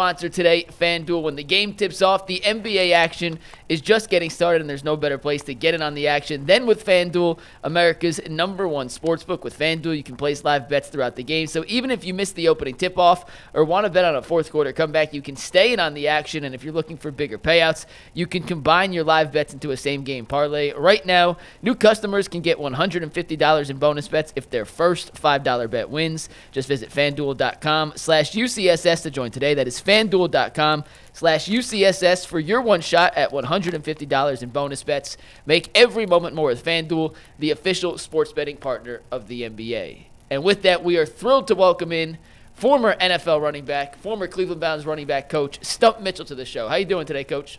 sponsor today, FanDuel. When the game tips off, the NBA action is just getting started, and there's no better place to get in on the action than with FanDuel, America's #1 sportsbook. With FanDuel, you can place live bets throughout the game. So even if you miss the opening tip-off or want to bet on a fourth quarter comeback, you can stay in on the action. And if you're looking for bigger payouts, you can combine your live bets into a same-game parlay. Right now, new customers can get $150 in bonus bets if their first $5 bet wins. Just visit FanDuel.com/UCSS to join today. That is FanDuel.com/UCSS for your one shot at $150 in bonus bets. Make every moment more with FanDuel, the official sports betting partner of the NBA. And with that, we are thrilled to welcome in former NFL running back, former Cleveland Browns running back coach, Stump Mitchell to the show. How you doing today, Coach?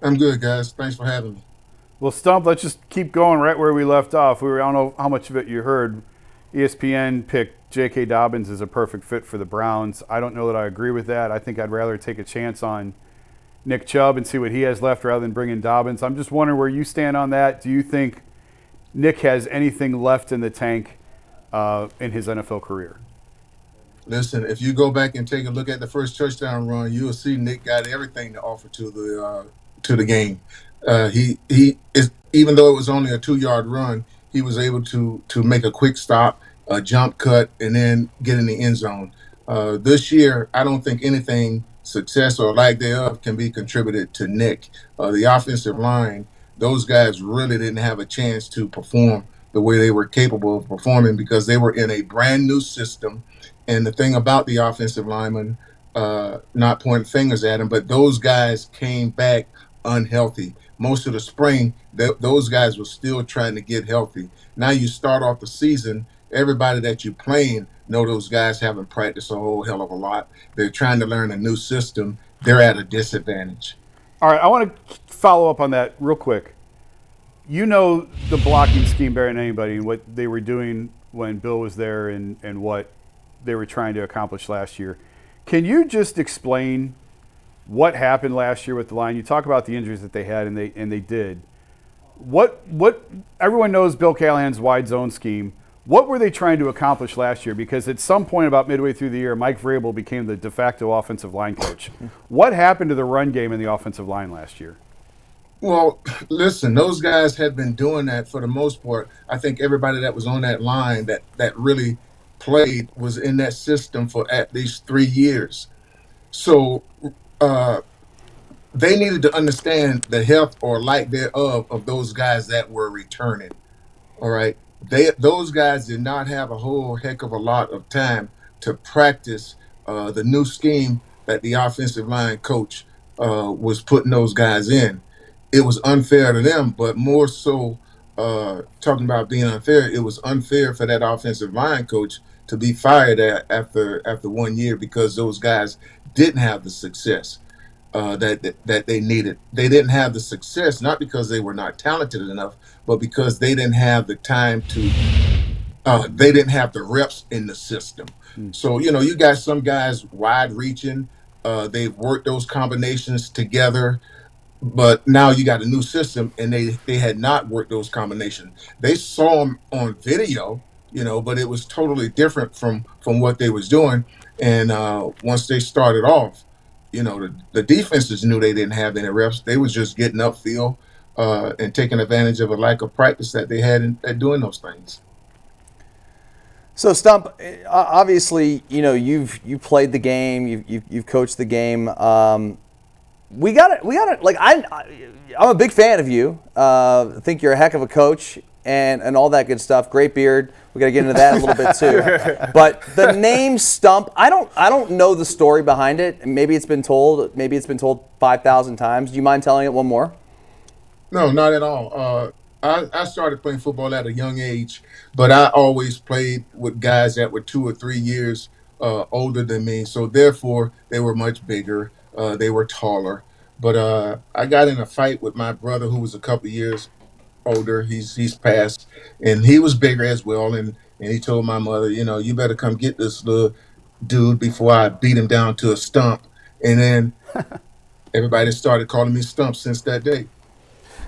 I'm good, guys. Thanks for having me. Well, Stump, let's just keep going right where we left off. I don't know how much of it you heard. ESPN picked J.K. Dobbins as a perfect fit for the Browns. I don't know that I agree with that. I think I'd rather take a chance on Nick Chubb and see what he has left rather than bring in Dobbins. I'm just wondering where you stand on that. Do you think Nick has anything left in the tank in his NFL career? Listen, if you go back and take a look at the first touchdown run, you'll see Nick got everything to offer to the game. He is, even though it was only a 2-yard run, he was able to make a quick stop, a jump cut, and then get in the end zone. This year, I don't think anything, success or lack thereof, can be contributed to Nick. The offensive line, those guys really didn't have a chance to perform the way they were capable of performing because they were in a brand new system. And the thing about the offensive linemen, not pointing fingers at them, but those guys came back unhealthy. Most of the spring, those guys were still trying to get healthy. Now you start off the season, everybody that you're playing know those guys haven't practiced a whole hell of a lot. They're trying to learn a new system. They're at a disadvantage. All right, I want to follow up on that real quick. You know the blocking scheme better than anybody and what they were doing when Bill was there and what they were trying to accomplish last year. Can you just explain what happened last year with the line? You talk about the injuries that they had, and they did. What everyone knows Bill Callahan's wide zone scheme. What were they trying to accomplish last year? Because at some point about midway through the year, Mike Vrabel became the de facto offensive line coach. What happened to the run game in the offensive line last year? Well, listen, those guys had been doing that for the most part. I think everybody that was on that line that really played was in that system for at least 3 years. So they needed to understand the health or lack thereof of those guys that were returning. All right. Those guys did not have a whole heck of a lot of time to practice the new scheme that the offensive line coach was putting those guys in. It was unfair to them, but more so talking about being unfair, it was unfair for that offensive line coach to be fired after 1 year because those guys didn't have the success that they needed. They didn't have the success not because they were not talented enough, but because they didn't have the time to. They didn't have the reps in the system. So you got some guys wide reaching. They've worked those combinations together. But now you got a new system, and they had not worked those combinations. They saw them on video, but it was totally different from what they was doing. And once they started off, the defenses knew they didn't have any reps. They was just getting upfield and taking advantage of a lack of practice that they had at doing those things. So Stump, obviously, you've played the game, you've coached the game. We got it. Like I'm a big fan of you. I think you're a heck of a coach and all that good stuff. Great beard. We got to get into that a little bit too. But the name Stump, I don't know the story behind it. Maybe it's been told. Maybe it's been told 5,000 times. Do you mind telling it one more? No, not at all. I started playing football at a young age, but I always played with guys that were 2 or 3 years older than me. So therefore, they were much bigger. They were taller. But I got in a fight with my brother who was a couple years older. He's passed. And he was bigger as well. And he told my mother, you better come get this little dude before I beat him down to a stump. And then everybody started calling me Stump since that day.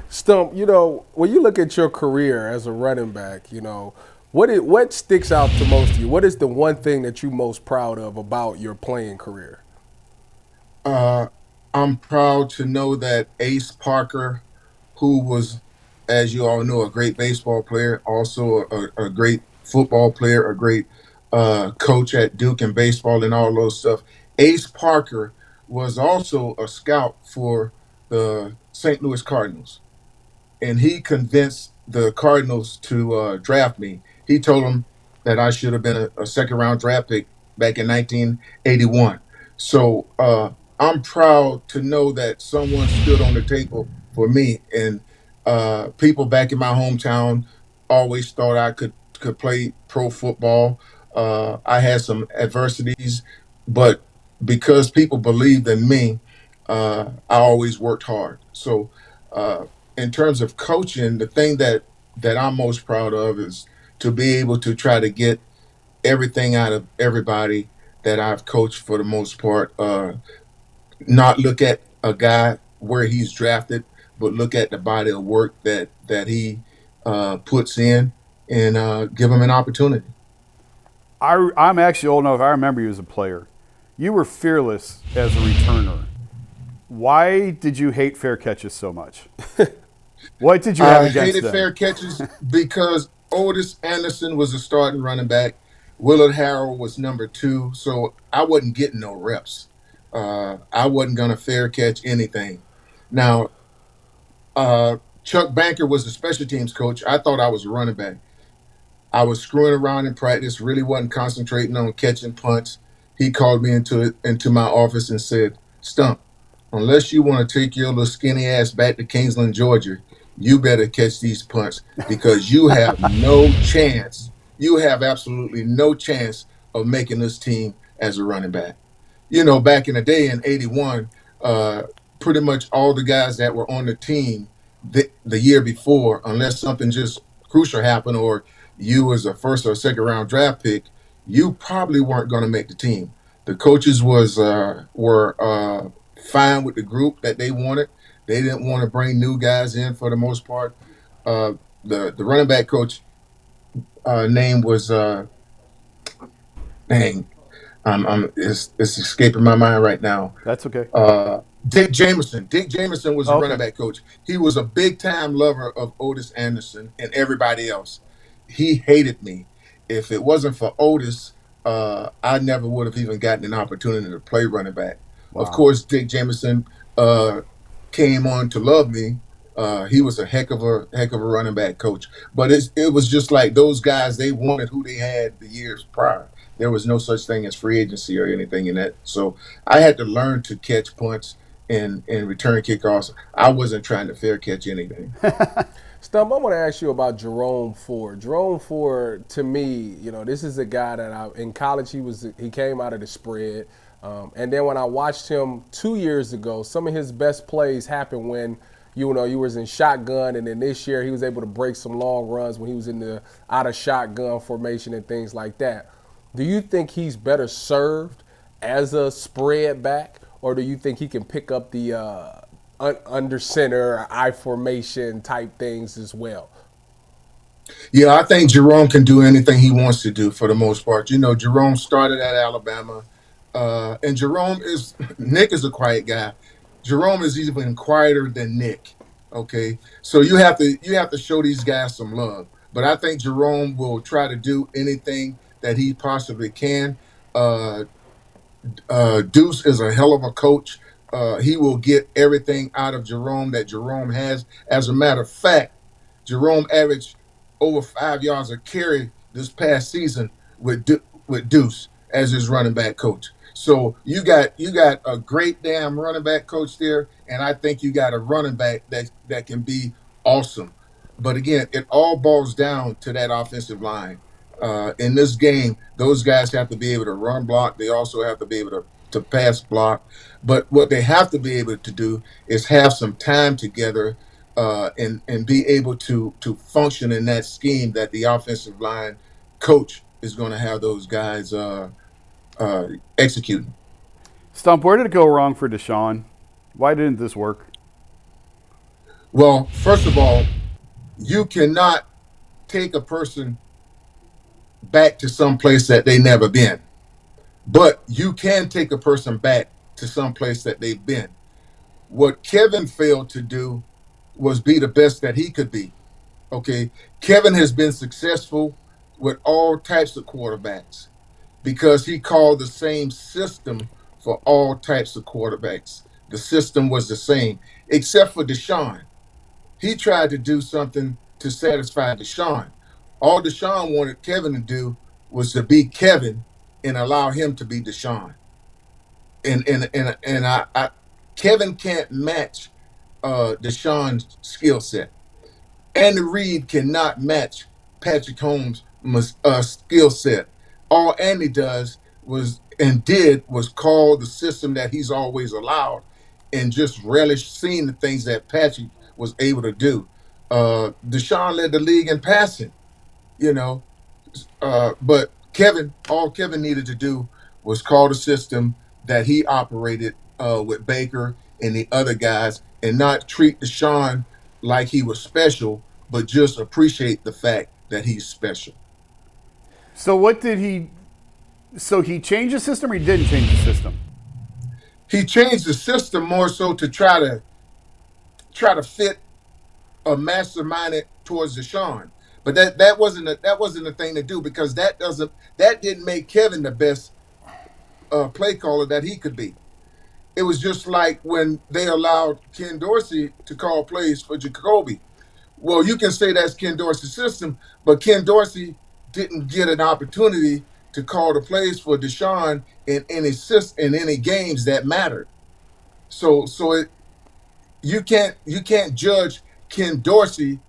Stump, when you look at your career as a running back, what sticks out to most of you? What is the one thing that you're most proud of about your playing career? Uh, I'm proud to know that Ace Parker, who was, as you all know, a great baseball player, also a great football player, a great coach at Duke and baseball and all those stuff. Ace Parker was also a scout for the St. Louis Cardinals, and he convinced the Cardinals to draft me. He told them that I should have been a second round draft pick back in 1981. So I'm proud to know that someone stood on the table for me. And people back in my hometown always thought I could play pro football. I had some adversities, but because people believed in me, I always worked hard. So uh, in terms of coaching, the thing that I'm most proud of is to be able to try to get everything out of everybody that I've coached for the most part. Not look at a guy where he's drafted, but look at the body of work that he puts in and give him an opportunity. I'm actually old enough. I remember you as a player. You were fearless as a returner. Why did you hate fair catches so much? What did you have I against hated them? fair catches because Otis Anderson was a starting running back. Willard Harrell was number two, so I wasn't getting no reps. I wasn't gonna fair catch anything. Now, Chuck Banker was the special teams coach. I thought I was a running back. I was screwing around in practice, really wasn't concentrating on catching punts. He called me into my office and said, "Stump, unless you want to take your little skinny ass back to Kingsland, Georgia, you better catch these punts because you have no chance. You have absolutely no chance of making this team as a running back." Back in the day in '81, uh, pretty much all the guys that were on the team the year before, unless something just crucial happened or you was a first or second round draft pick, you probably weren't going to make the team. The coaches were fine with the group that they wanted. They didn't want to bring new guys in for the most part. Uh, the running back coach name was dang, it's escaping my mind right now. That's okay. Dick Jameson. Dick Jameson was the Oh, running okay. back coach. He was a big time lover of Otis Anderson and everybody else. He hated me. If it wasn't for Otis, I never would have even gotten an opportunity to play running back. Of Wow. course, Dick Jameson uh, came on to love me. He was a heck of a running back coach. But it was just like those guys. They wanted who they had the years prior. There was no such thing as free agency or anything in that. So I had to learn to catch punts and return kickoffs. I wasn't trying to fair catch anything. Stump, I want to ask you about Jerome Ford. Jerome Ford, to me, this is a guy that in college he came out of the spread, and then when I watched him 2 years ago, some of his best plays happened when you was in shotgun, and then this year he was able to break some long runs when he was in the out of shotgun formation and things like that. Do you think he's better served as a spread back, or do you think he can pick up the under center, I formation type things as well? Yeah, I think Jerome can do anything he wants to do for the most part. Jerome started at Alabama, and Jerome is Nick is a quiet guy. Jerome is even quieter than Nick. Okay, so you have to show these guys some love. But I think Jerome will try to do anything that he possibly can. Uh, Deuce is a hell of a coach. He will get everything out of Jerome that Jerome has. As a matter of fact, Jerome averaged over 5 yards a carry this past season with Deuce as his running back coach. So you got a great damn running back coach there, and I think you got a running back that can be awesome. But again, it all boils down to that offensive line. In this game, those guys have to be able to run block. They also have to be able to pass block. But what they have to be able to do is have some time together and be able to function in that scheme that the offensive line coach is going to have those guys uh, executing. Stump, where did it go wrong for Deshaun? Why didn't this work? Well, first of all, you cannot take a person back to some place that they never been. But you can take a person back to some place that they've been. What Kevin failed to do was be the best that he could be. Okay. Kevin has been successful with all types of quarterbacks because he called the same system for all types of quarterbacks. The system was the same, except for Deshaun. He tried to do something to satisfy Deshaun. All Deshaun wanted Kevin to do was to be Kevin and allow him to be Deshaun. And Kevin can't match Deshaun's skill set. Andy Reid cannot match Patrick Holmes' skill set. All Andy does was call the system that he's always allowed, and just relish seeing the things that Patrick was able to do. Deshaun led the league in passing, you know, but all Kevin needed to do was call the system that he operated with Baker and the other guys, and not treat Deshaun like he was special, but just appreciate the fact that he's special. So what did he? So he changed the system, or he didn't change the system? He changed the system more so to try to fit a masterminded towards Deshaun. But that wasn't a thing to do, because that didn't make Kevin the best play caller that he could be. It was just like when they allowed Ken Dorsey to call plays for Jacoby. Well, you can say that's Ken Dorsey's system, but Ken Dorsey didn't get an opportunity to call the plays for Deshaun in any games that mattered. So you can't judge Ken Dorsey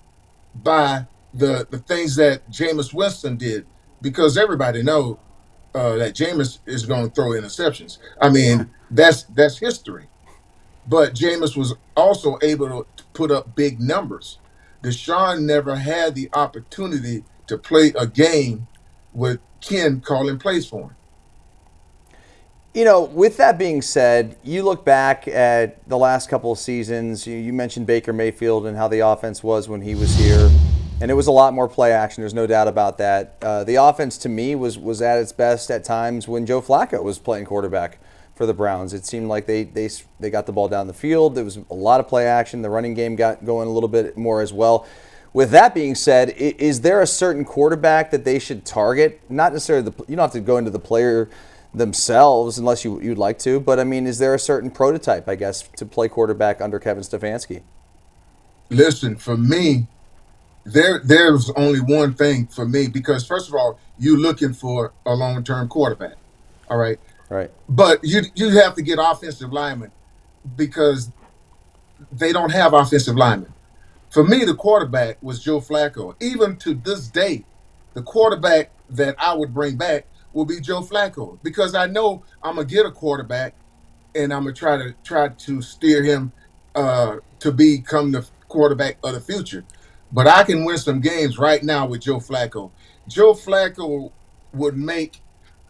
by the things that Jameis Winston did, because everybody know that Jameis is going to throw interceptions. I mean, that's history. But Jameis was also able to put up big numbers. Deshaun never had the opportunity to play a game with Ken calling plays for him. You know, with that being said, you look back at the last couple of seasons. You mentioned Baker Mayfield and how the offense was when he was here, and it was a lot more play action. There's no doubt about that. The offense, to me, was at its best at times when Joe Flacco was playing quarterback for the Browns. It seemed like they got the ball down the field. There was a lot of play action. The running game got going a little bit more as well. With that being said, is there a certain quarterback that they should target? Not necessarily you don't have to go into the player themselves unless you'd like to, but I mean, is there a certain prototype, I guess, to play quarterback under Kevin Stefanski? Listen, for me, there's only one thing for me, because first of all, you're looking for a long-term quarterback. All right. Right. But you have to get offensive linemen, because they don't have offensive linemen. For me, the quarterback was Joe Flacco. Even to this day, the quarterback that I would bring back will be Joe Flacco, because I know I'm gonna get a quarterback, and I'm gonna try to steer him to become the quarterback of the future. But I can win some games right now with Joe Flacco. Joe Flacco would make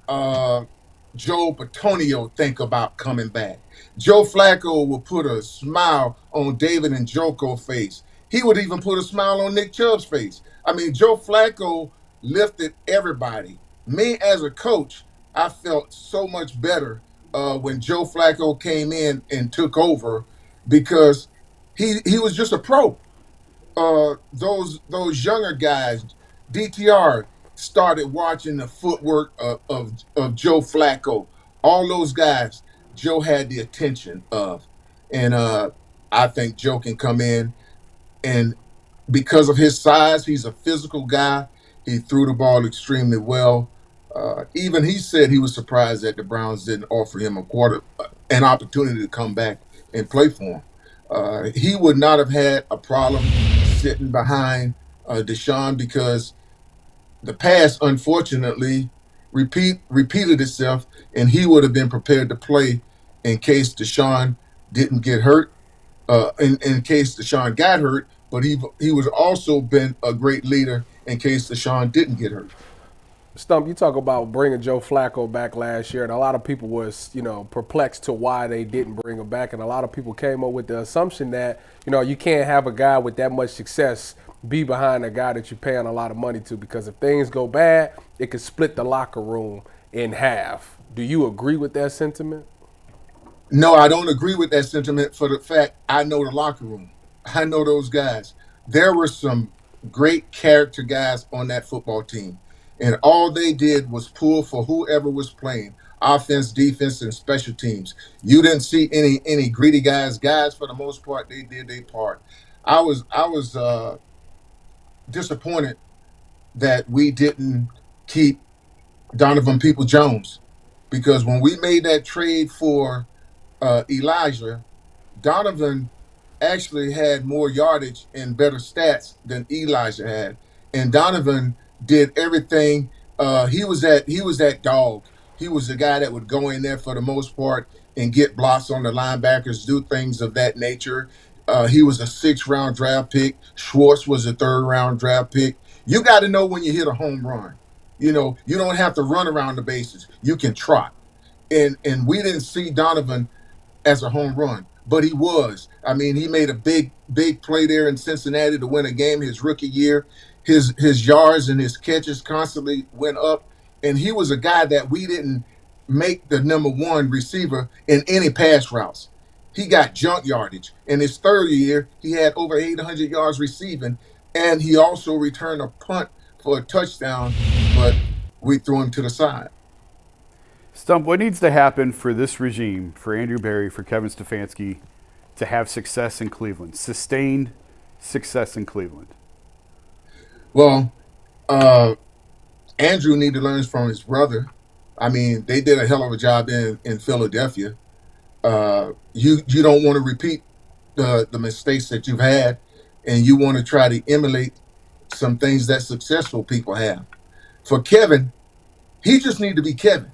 Joe Patonio think about coming back. Joe Flacco will put a smile on David and Njoku's face. He would even put a smile on Nick Chubb's face. I mean, Joe Flacco lifted everybody. Me as a coach, I felt so much better when Joe Flacco came in and took over, because he was just a pro. Those younger guys, DTR, started watching the footwork of Joe Flacco. All those guys, Joe had the attention of, and I think Joe can come in, and because of his size, he's a physical guy. He threw the ball extremely well. Even he said he was surprised that the Browns didn't offer him an opportunity to come back and play for him. He would not have had a problem sitting behind Deshaun, because the past, unfortunately, repeated itself, and he would have been prepared to play in case Deshaun didn't get hurt. In case Deshaun got hurt, but he was also been a great leader in case Deshaun didn't get hurt. Stump, you talk about bringing Joe Flacco back last year, and a lot of people was, perplexed to why they didn't bring him back, and a lot of people came up with the assumption that, you can't have a guy with that much success be behind a guy that you're paying a lot of money to, because if things go bad, it could split the locker room in half. Do you agree with that sentiment? No, I don't agree with that sentiment for the fact I know the locker room. I know those guys. There were some great character guys on that football team, and all they did was pull for whoever was playing, offense, defense, and special teams. You didn't see any greedy guys. Guys, for the most part, they did their part. I was disappointed that we didn't keep Donovan People-Jones, because when we made that trade for Elijah, Donovan actually had more yardage and better stats than Elijah had, and Donovan did everything. He was that dog. He was the guy that would go in there for the most part and get blocks on the linebackers, do things of that nature. He was a 6th-round draft pick. Schwartz was a 3rd-round draft pick. You got to know when you hit a home run. You don't have to run around the bases. You can trot. And we didn't see Donovan as a home run, but he was. I mean, he made a big play there in Cincinnati to win a game his rookie year. His yards and his catches constantly went up, and he was a guy that we didn't make the number 1 receiver in any pass routes. He got junk yardage. In his 3rd year, he had over 800 yards receiving, and he also returned a punt for a touchdown, but we threw him to the side. Stump, what needs to happen for this regime, for Andrew Berry, for Kevin Stefanski, to have success in Cleveland, sustained success in Cleveland? Well, Andrew need to learn from his brother. I mean, they did a hell of a job in Philadelphia. You don't want to repeat the mistakes that you've had, and you want to try to emulate some things that successful people have. For Kevin, he just need to be Kevin.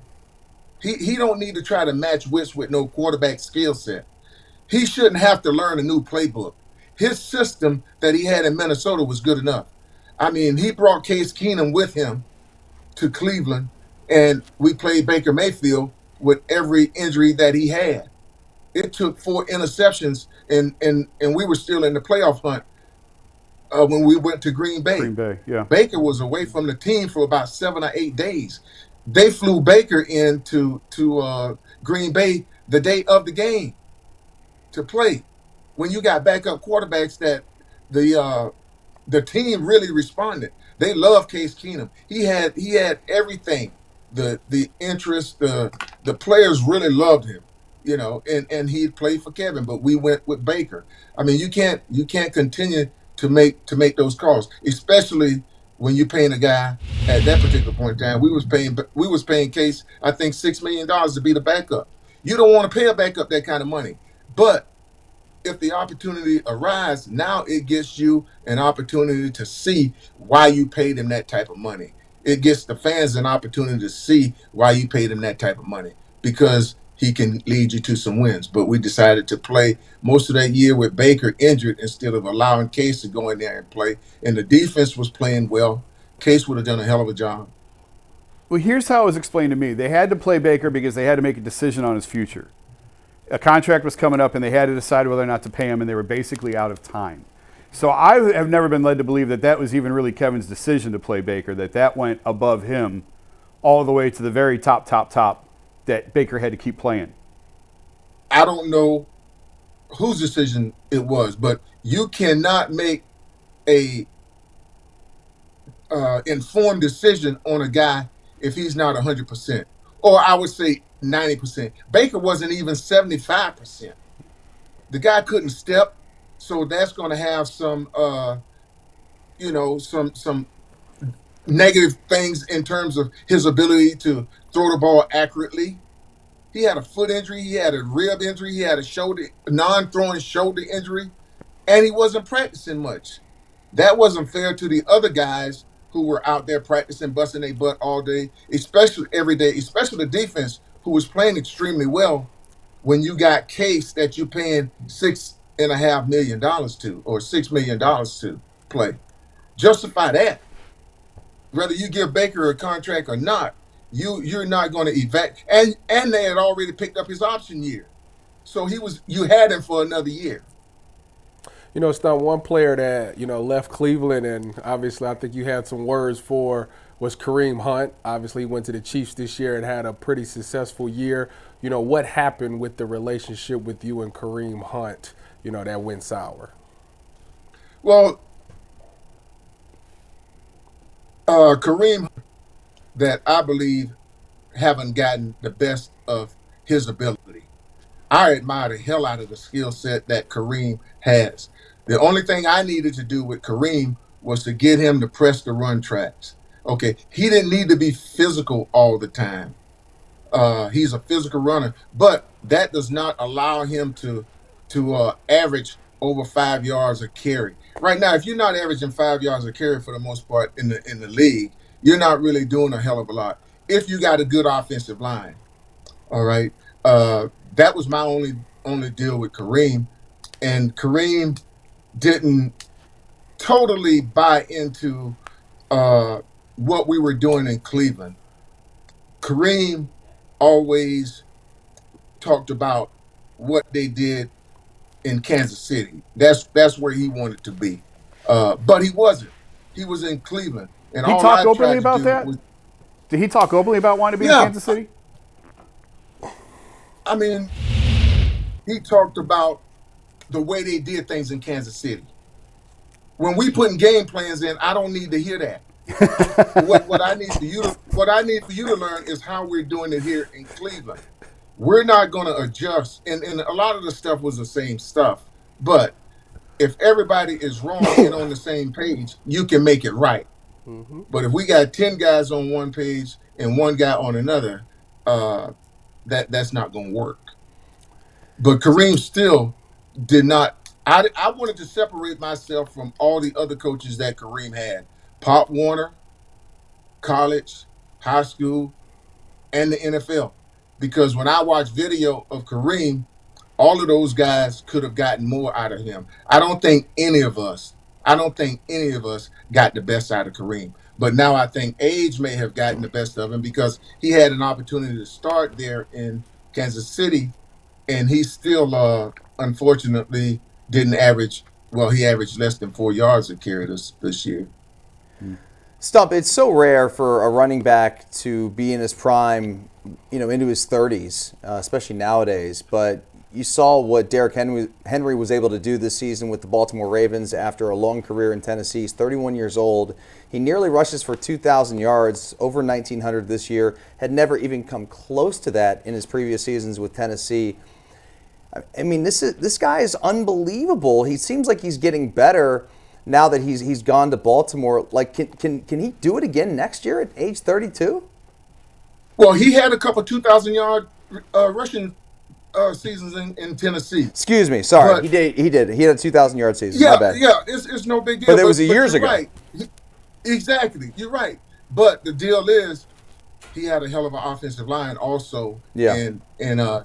He don't need to try to match wits with no quarterback skill set. He shouldn't have to learn a new playbook. His system that he had in Minnesota was good enough. I mean, he brought Case Keenum with him to Cleveland, and we played Baker Mayfield with every injury that he had. It took 4 interceptions, and we were still in the playoff hunt when we went to Green Bay. Green Bay, yeah. Baker was away from the team for about 7 or 8 days. They flew Baker into Green Bay the day of the game to play. When you got backup quarterbacks, that the team really responded. They love Case Keenum. He had everything. The interest, the players really loved him, and he played for Kevin, but we went with Baker. I mean, you can't continue to make those calls, especially when you're paying a guy at that particular point in time. We was paying Case, I think, $6 million to be the backup. You don't want to pay a backup that kind of money. But if the opportunity arises, now it gives you an opportunity to see why you paid him that type of money. It gives the fans an opportunity to see why you paid him that type of money, because he can lead you to some wins. But we decided to play most of that year with Baker injured instead of allowing Case to go in there and play. And the defense was playing well. Case would have done a hell of a job. Well, here's how it was explained to me. They had to play Baker because they had to make a decision on his future. A contract was coming up, and they had to decide whether or not to pay him, and they were basically out of time. So I have never been led to believe that that was even really Kevin's decision to play Baker, that went above him all the way to the very top, that Baker had to keep playing. I don't know whose decision it was, but you cannot make a informed decision on a guy if he's not 100%, or I would say 90%. Baker wasn't even 75%. The guy couldn't step, so that's going to have some some negative things in terms of his ability to throw the ball accurately. He had a foot injury, he had a rib injury, he had a non-throwing shoulder injury, and he wasn't practicing much. That wasn't fair to the other guys who were out there practicing, busting their butt all day, especially every day, especially the defense, who was playing extremely well, when you got Case that you're paying $6.5 million to, or $6 million to play. Justify that. Whether you give Baker a contract or not, you're not going to evac. And they had already picked up his option year, so you had him for another year. Stump, one player that left Cleveland, and obviously I think you had some words for was Kareem Hunt. Obviously, he went to the Chiefs this year and had a pretty successful year. You know, what happened with the relationship with you and Kareem Hunt, you know, that went sour? Well, Kareem, that I believe haven't gotten the best of his ability. I admire the hell out of the skill set that Kareem has. The only thing I needed to do with Kareem was to get him to press the run tracks. Okay, he didn't need to be physical all the time. He's a physical runner, but that does not allow him to average over 5 yards a carry. Right now, if you're not averaging 5 yards a carry for the most part in the league, you're not really doing a hell of a lot. If you got a good offensive line, all right. That was my only deal with Kareem, and Kareem didn't totally buy into what we were doing in Cleveland. Kareem always talked about what they did in Kansas City. That's where he wanted to be, but he wasn't. He was in Cleveland, and He all talked I openly tried to about do that? was, Did he talk openly about wanting to be in yeah. Kansas City? I mean, he talked about the way they did things in Kansas City. When we putting game plans in, I don't need to hear that. What I need for you to learn is how we're doing it here in Cleveland. We're not going to adjust, and a lot of the stuff was the same stuff. But if everybody is wrong and on the same page, you can make it right. But if we got 10 guys on one page and one guy on another, uh, that's not going to work. But Kareem still did not. I wanted to separate myself from all the other coaches that Kareem had. Pop Warner, college, high school, and the NFL. Because when I watch video of Kareem, all of those guys could have gotten more out of him. I don't think any of us got the best out of Kareem. But now I think age may have gotten the best of him because he had an opportunity to start there in Kansas City, and he still unfortunately didn't average. Well, he averaged less than 4 yards a carry this year. Stump, it's so rare for a running back to be in his prime, you know, into his 30s, especially nowadays. But you saw what Derrick Henry was able to do this season with the Baltimore Ravens after a long career in Tennessee. He's 31 years old. He nearly rushes for 2,000 yards, over 1,900 this year. Had never even come close to that in his previous seasons with Tennessee. I mean, this guy is unbelievable. He seems like he's getting better now that he's gone to Baltimore. Like, can he do it again next year at age 32? Well, he had a couple 2,000-yard rushing seasons in Tennessee. Excuse me, sorry. But He did. He had a 2,000-yard season. yeah, My bad. yeah, it's no big deal. But it was years you're ago. right. Exactly, you're right. But the deal is, he had a hell of an offensive line also Yeah. in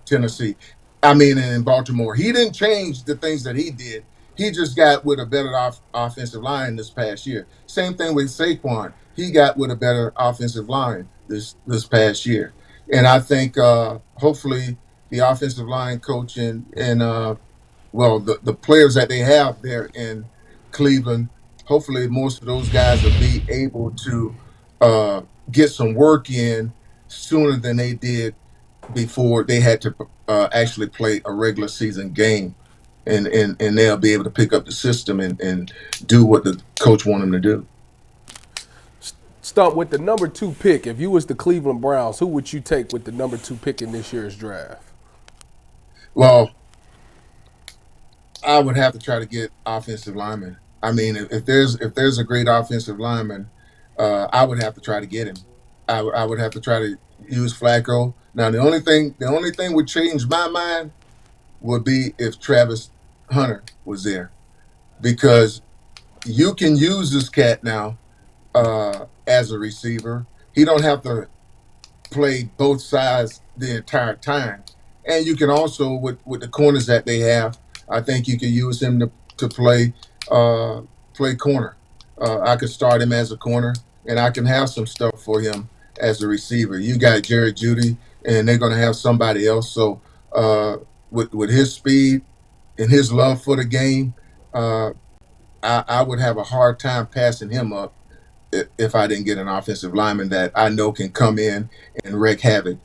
Tennessee. I mean, in Baltimore. He didn't change the things that he did. He just got with a better offensive line this past year. Same thing with Saquon. He got with a better offensive line this past year. And I think hopefully the offensive line coach and well, the players that they have there in Cleveland, hopefully most of those guys will be able to get some work in sooner than they did before they had to actually play a regular season game. And they'll be able to pick up the system and do what the coach want them to do. Stump, with the number 2 pick, if you was the Cleveland Browns, who would you take with the number 2 pick in this year's draft? Well, I would have to try to get offensive linemen. I mean, if there's a great offensive lineman, I would have to try to get him. I would have to try to use Flacco. Now, the only thing would change my mind would be if Travis Hunter was there, because you can use this cat now as a receiver. He don't have to play both sides the entire time, and you can also with the corners that they have, I think you can use him to play corner. I could start him as a corner, and I can have some stuff for him as a receiver. You got Jerry Jeudy, and they're going to have somebody else. So with his speed and his love for the game, I would have a hard time passing him up. if I didn't get an offensive lineman that I know can come in and wreak havoc,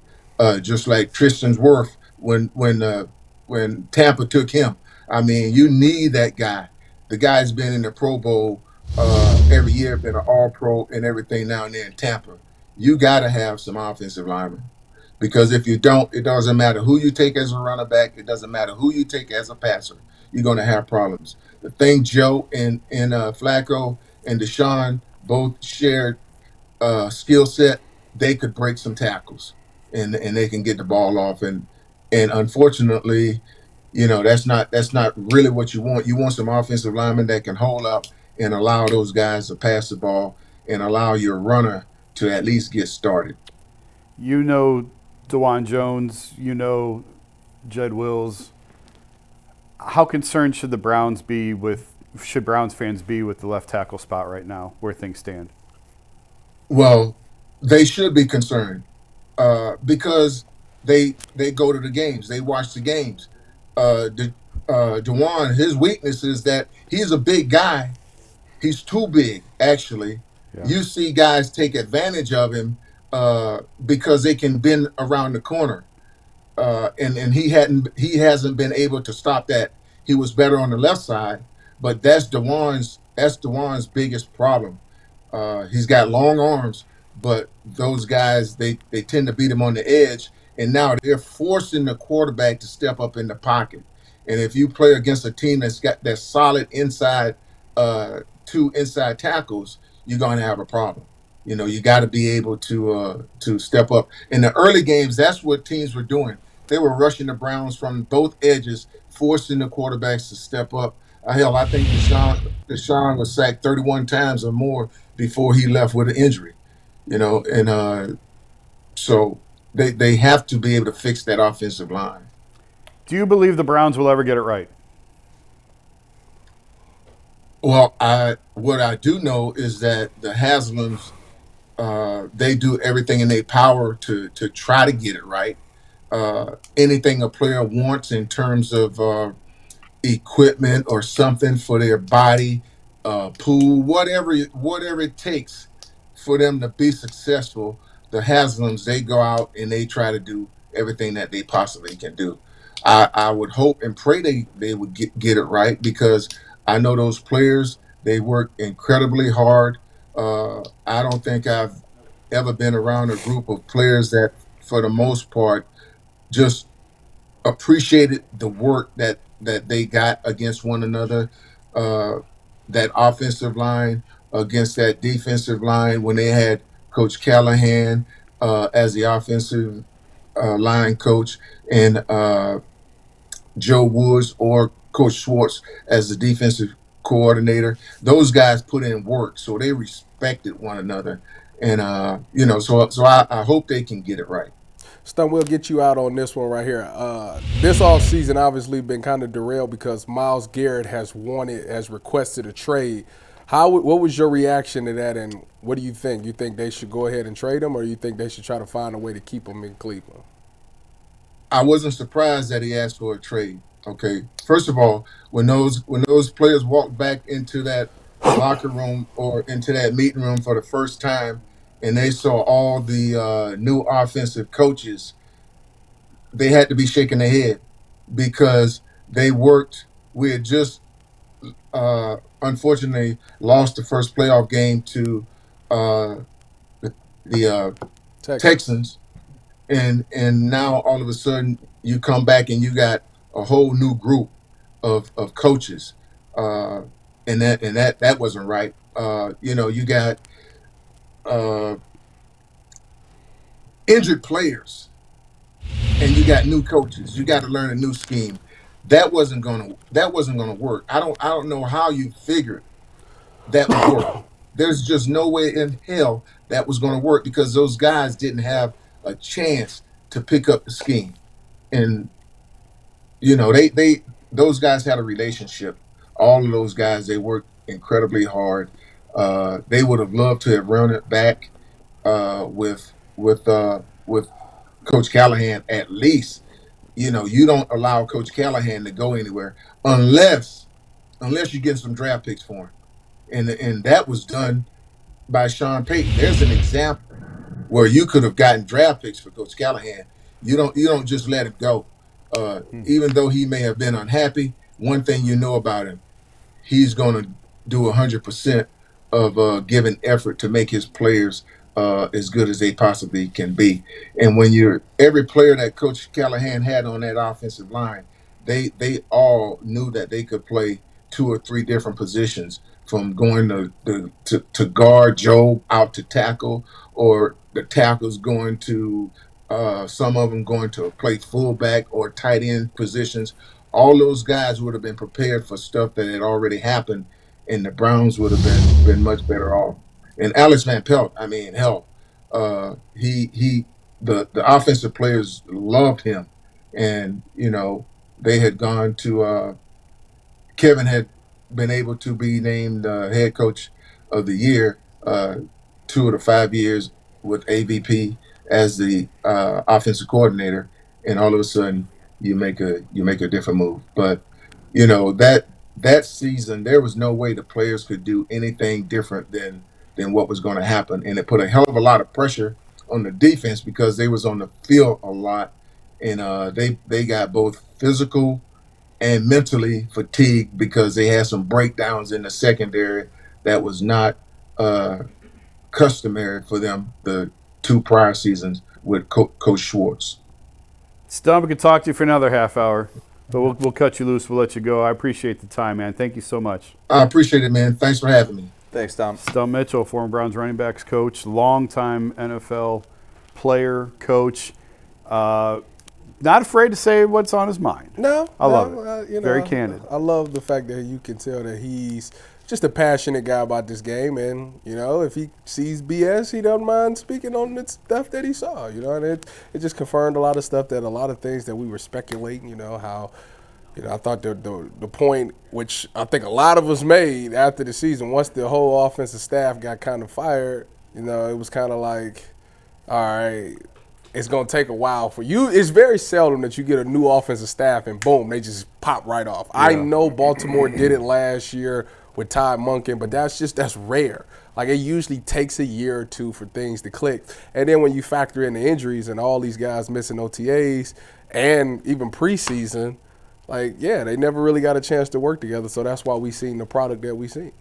just like Tristan's Worth when Tampa took him. I mean, you need that guy. The guy's been in the Pro Bowl every year, been an All Pro and everything down there in Tampa. You got to have some offensive linemen. Because if you don't, it doesn't matter who you take as a running back. It doesn't matter who you take as a passer. You're going to have problems. The thing Joe and Flacco and Deshaun both shared skill set, they could break some tackles and they can get the ball off. And unfortunately, that's not really what you want. You want some offensive linemen that can hold up and allow those guys to pass the ball and allow your runner to at least get started. You know DeJuan Jones, you know Jed Wills. How concerned should Browns fans be with the left tackle spot right now, where things stand? Well, they should be concerned because they go to the games, they watch the games. Dewan, his weakness is that he's a big guy. He's too big, actually. Yeah. You see guys take advantage of him because they can bend around the corner. And he hasn't been able to stop that. He was better on the left side, but that's Dewan's biggest problem. He's got long arms, but those guys they tend to beat him on the edge, and now they're forcing the quarterback to step up in the pocket. And if you play against a team that's got that solid inside two inside tackles, you're going to have a problem. You got to be able to step up. In the early games, that's what teams were doing. They were rushing the Browns from both edges, forcing the quarterbacks to step up. Hell, I think Deshaun was sacked 31 times or more before he left with an injury. And so they have to be able to fix that offensive line. Do you believe the Browns will ever get it right? Well, what I do know is that the Haslams they do everything in their power to try to get it right. Anything a player wants in terms of equipment or something for their body, pool, whatever it takes for them to be successful, the Haslams, they go out and they try to do everything that they possibly can do. I would hope and pray they would get it right because I know those players, they work incredibly hard. I don't think I've ever been around a group of players that, for the most part, just appreciated the work that they got against one another. That offensive line against that defensive line when they had Coach Callahan as the offensive line coach and Joe Woods or Coach Schwartz as the defensive coordinator. Those guys put in work, so they respected one another. And so I hope they can get it right. Stump, we'll get you out on this one right here. This off season obviously been kind of derailed because Myles Garrett has requested a trade. What was your reaction to that, and what do you think? You think they should go ahead and trade him, or you think they should try to find a way to keep him in Cleveland? I wasn't surprised that he asked for a trade. Okay, first of all, when those players walked back into that locker room or into that meeting room for the first time, and they saw all the new offensive coaches, they had to be shaking their head because they worked. We had just unfortunately lost the first playoff game to the Texans. And now all of a sudden you come back and you got a whole new group of coaches, and that wasn't right. You got injured players, and you got new coaches. You got to learn a new scheme. That wasn't gonna work. I don't know how you figured that would work. There's just no way in hell that was going to work because those guys didn't have a chance to pick up the scheme. And they those guys had a relationship. All of those guys, they worked incredibly hard. They would have loved to have run it back with Coach Callahan at least. You don't allow Coach Callahan to go anywhere unless you get some draft picks for him. And that was done by Sean Payton. There's an example where you could have gotten draft picks for Coach Callahan. You don't just let him go. Even though he may have been unhappy, one thing you know about him, he's going to do 100% of giving effort to make his players as good as they possibly can be. And when you're every player that Coach Callahan had on that offensive line, they all knew that they could play 2 or 3 different positions, from going to guard Joe out to tackle, or the tackles going to some of them going to play fullback or tight end positions. All those guys would have been prepared for stuff that had already happened, and the Browns would have been much better off. And Alex Van Pelt, I mean, hell, the offensive players loved him, and they had gone to Kevin had been able to be named head coach of the year 2 of the 5 years with AVP as the offensive coordinator, and all of a sudden you make a different move. But that season there was no way the players could do anything different than what was going to happen, and it put a hell of a lot of pressure on the defense because they was on the field a lot, and they got both physical and mentally fatigued because they had some breakdowns in the secondary that was not customary for them the 2 prior seasons with Coach Schwartz. Stump, we could talk to you for another half hour, but we'll cut you loose. We'll let you go. I appreciate the time, man. Thank you so much. I appreciate it, man. Thanks for having me. Thanks, Tom. Stump Mitchell, former Browns running backs coach, longtime NFL player, coach. Not afraid to say what's on his mind. No, I love it. Very candid. I love the fact that you can tell that he's just a passionate guy about this game, and if he sees BS, he doesn't mind speaking on the stuff that he saw. And it just confirmed a lot of stuff, that a lot of things that we were speculating. How I thought the point which I think a lot of us made after the season, once the whole offensive staff got kind of fired, it was kind of like, all right, it's going to take a while for you. It's very seldom that you get a new offensive staff and boom, they just pop right off. Yeah. I know Baltimore did it last year with Todd Monken, but that's rare. Like, it usually takes a year or 2 for things to click. And then when you factor in the injuries and all these guys missing OTAs and even preseason, they never really got a chance to work together. So that's why we seen the product that we seen.